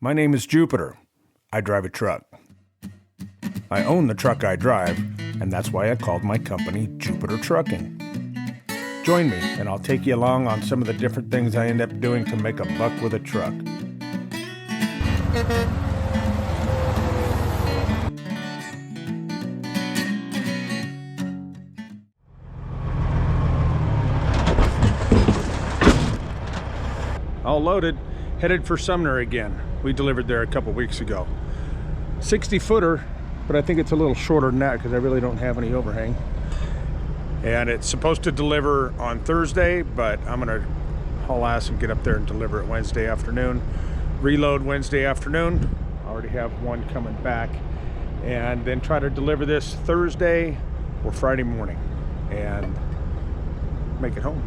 My name is Jupiter. I drive a truck. I own the truck I drive, and that's why I called my company Jupiter Trucking. Join me, and I'll take you along on some of the different things I end up doing to make a buck with a truck. All loaded, headed for Sumner again. We delivered there a couple weeks ago. 60-footer, but I think it's a little shorter than that because I really don't have any overhang. And it's supposed to deliver on Thursday, but I'm gonna haul ass and get up there and deliver it Wednesday afternoon. Reload Wednesday afternoon. I already have one coming back. And then try to deliver this Thursday or Friday morning and make it home.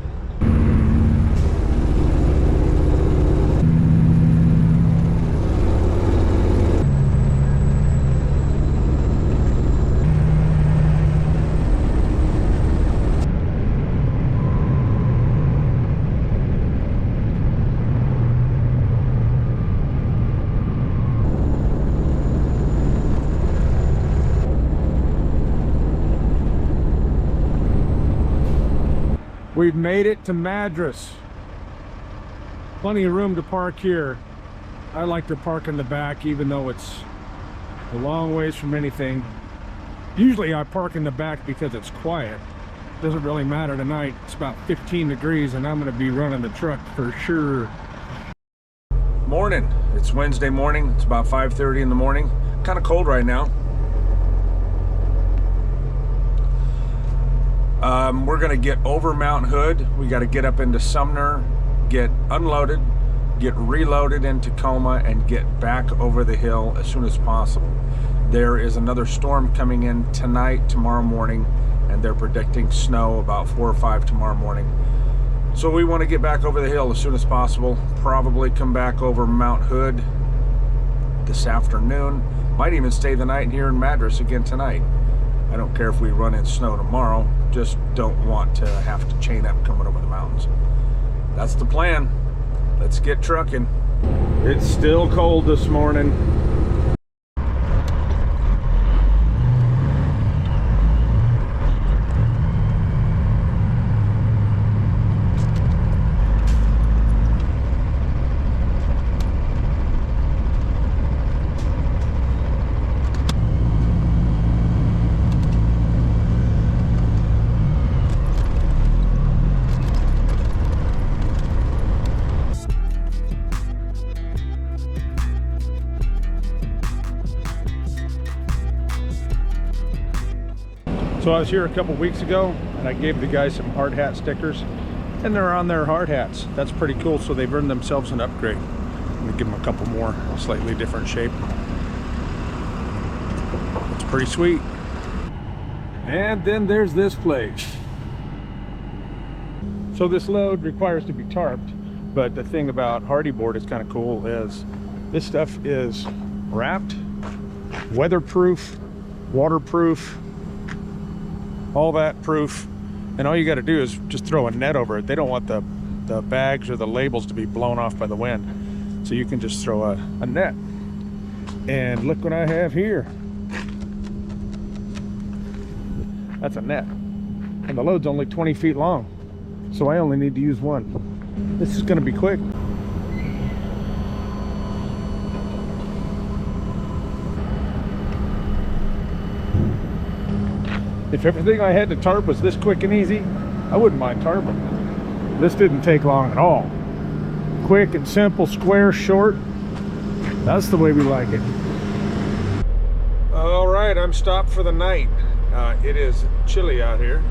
We've made it to Madras. Plenty of room to park here. I like to park in the back even though it's a long ways from anything. Usually I park in the back because it's quiet. Doesn't really matter tonight. It's about 15 degrees and I'm gonna be running the truck for sure. Morning. It's Wednesday morning. It's about 5:30 in the morning. Kind of cold right now. We're gonna get over Mount Hood. We got to get up into Sumner, get unloaded, get reloaded in Tacoma, and get back over the hill as soon as possible. There is another storm coming in tonight, tomorrow morning, and they're predicting snow about 4 or 5 tomorrow morning. So we want to get back over the hill as soon as possible. Probably come back over Mount Hood this afternoon. Might even stay the night here in Madras again tonight. I don't care if we run in snow tomorrow, just don't want to have to chain up coming over the mountains. That's the plan. Let's get trucking. It's still cold this morning. So I was here a couple weeks ago and I gave the guys some hard hat stickers and they're on their hard hats. That's pretty cool. So they've earned themselves an upgrade. I'm gonna give them a couple more, a slightly different shape. It's pretty sweet. And then there's this place. So this load requires to be tarped, but the thing about Hardy Board is kind of cool is this stuff is wrapped, weatherproof, waterproof, all that proof, and all you got to do is just throw a net over it. They don't want the bags or the labels to be blown off by the wind, so you can just throw a net. And look what I have here. That's a net, and the load's only 20 feet long, so I only need to use one. This is going to be quick. If everything I had to tarp was this quick and easy, I wouldn't mind tarping. This didn't take long at all. Quick and simple, square, short. That's the way we like it. All right, I'm stopped for the night. It is chilly out here.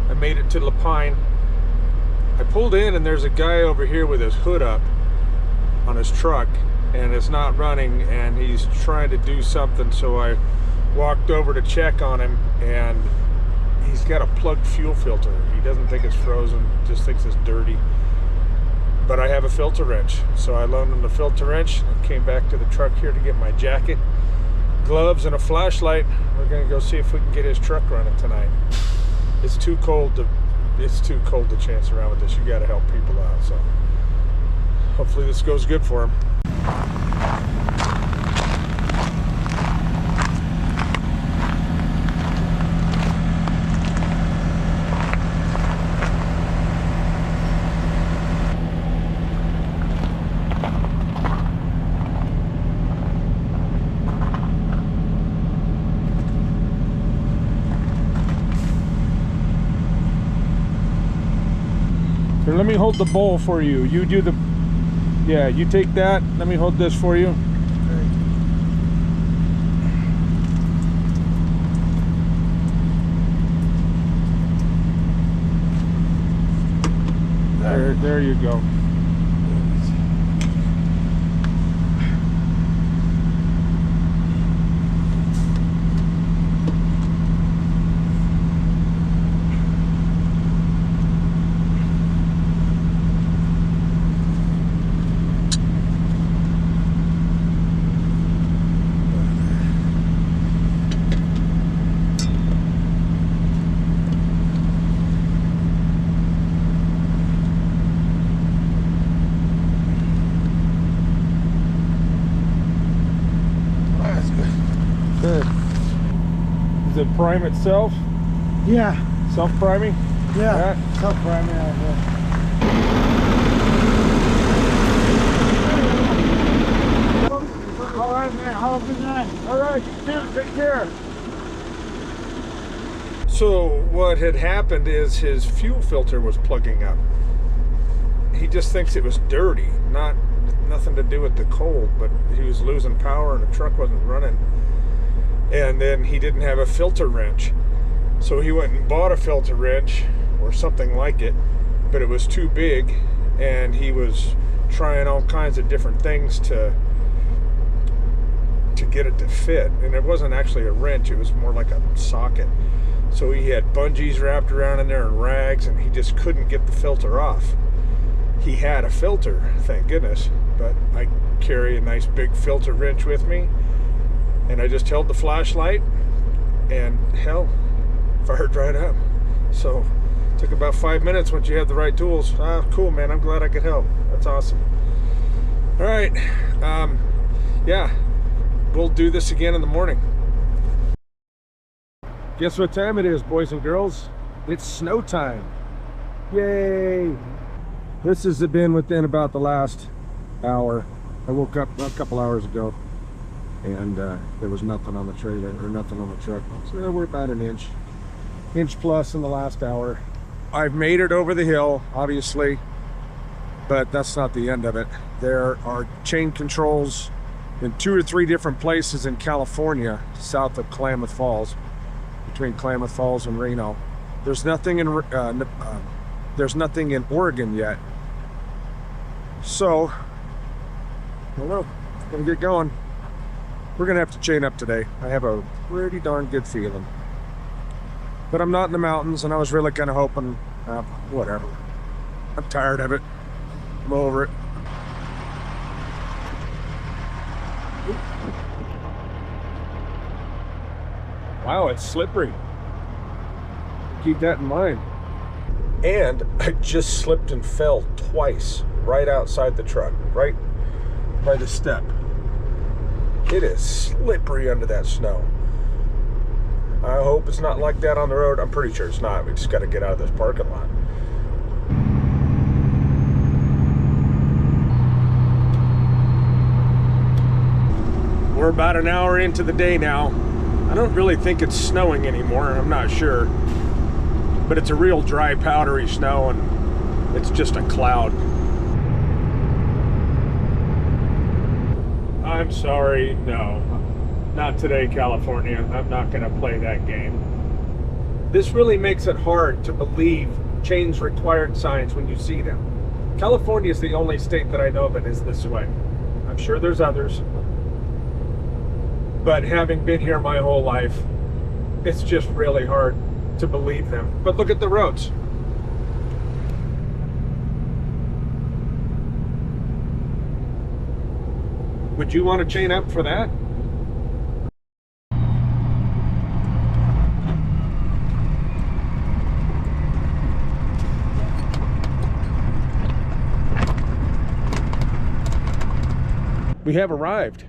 I made it to Lapine. I pulled in and there's a guy over here with his hood up on his truck, and it's not running, and he's trying to do something, so I walked over to check on him, and he's got a plugged fuel filter. He doesn't think it's frozen, just thinks it's dirty. But I have a filter wrench, so I loaned him the filter wrench. I came back to the truck here to get my jacket, gloves, and a flashlight. We're gonna go see if we can get his truck running tonight. It's too cold to chance around with this. You gotta help people out, so hopefully this goes good for him. Here, let me hold the bowl for you. You do the, yeah, you take that. Let me hold this for you. There you go. Good. Does it prime itself? Yeah. Self-priming? Yeah. Self-priming out here. All right, man. Have a good night. All right, you too. Take care. So what had happened is his fuel filter was plugging up. He just thinks it was dirty, nothing to do with the cold, but he was losing power and the truck wasn't running. And then he didn't have a filter wrench. So he went and bought a filter wrench or something like it, but it was too big, and he was trying all kinds of different things to get it to fit. And it wasn't actually a wrench, it was more like a socket. So he had bungees wrapped around in there and rags, and he just couldn't get the filter off. He had a filter, thank goodness, but I carry a nice big filter wrench with me, and I just held the flashlight and hell, fired right up. So it took about 5 minutes once you had the right tools. Cool, man, I'm glad I could help. That's awesome. All right, yeah, we'll do this again in the morning. Guess what time it is, boys and girls? It's snow time. Yay! This has been within about the last hour. I woke up a couple hours ago, and there was nothing on the trailer or nothing on the truck. So we're about an inch plus in the last hour. I've made it over the hill, obviously, but that's not the end of it. There are chain controls in 2 or 3 different places in California, south of Klamath Falls, between Klamath Falls and Reno. There's nothing in Oregon yet. So, I don't know, it's gonna get going. We're gonna have to chain up today. I have a pretty darn good feeling. But I'm not in the mountains, and I was really kind of hoping, whatever. I'm tired of it. I'm over it. Wow, it's slippery. Keep that in mind. And I just slipped and fell twice right outside the truck, right by the step. It is slippery under that snow. I hope it's not like that on the road. I'm pretty sure it's not. We just got to get out of this parking lot. We're about an hour into the day now. I don't really think it's snowing anymore. I'm not sure. But it's a real dry, powdery snow, and it's just a cloud. I'm sorry, no. Not today, California. I'm not going to play that game. This really makes it hard to believe chains required signs when you see them. California is the only state that I know of that is this way. I'm sure there's others. But having been here my whole life, it's just really hard to believe them. But look at the roads. Would you want to chain up for that? We have arrived.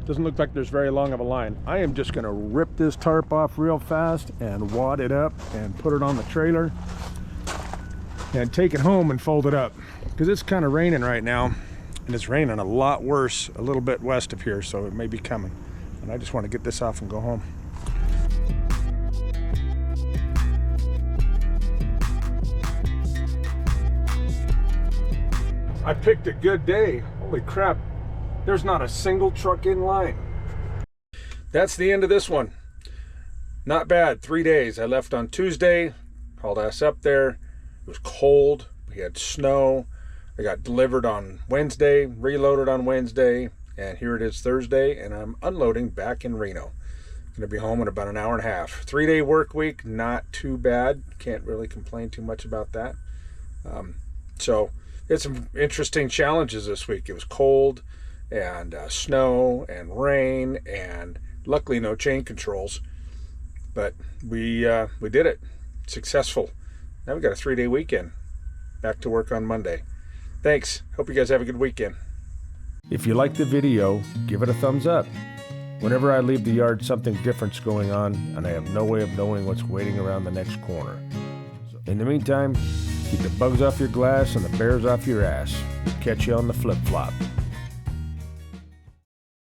Doesn't look like there's very long of a line. I am just gonna rip this tarp off real fast and wad it up and put it on the trailer and take it home and fold it up, because it's kind of raining right now, and it's raining a lot worse a little bit west of here, so it may be coming. And I just want to get this off and go home. I picked a good day. Holy crap. There's not a single truck in line. That's the end of this one. Not bad. 3 days. I left on Tuesday, hauled ass up there. It was cold. We had snow. I got delivered on Wednesday, reloaded on Wednesday, and here it is Thursday, and I'm unloading back in Reno. Going to be home in about an hour and a half. 3-day work week, not too bad. Can't really complain too much about that. So it's some interesting challenges this week. It was cold and snow and rain, and luckily no chain controls. But we did it. Successful. Now we got a 3-day weekend. Back to work on Monday. Thanks. Hope you guys have a good weekend. If you like the video, give it a thumbs up. Whenever I leave the yard, something different's going on, and I have no way of knowing what's waiting around the next corner. In the meantime, keep the bugs off your glass and the bears off your ass. Catch you on the flip-flop.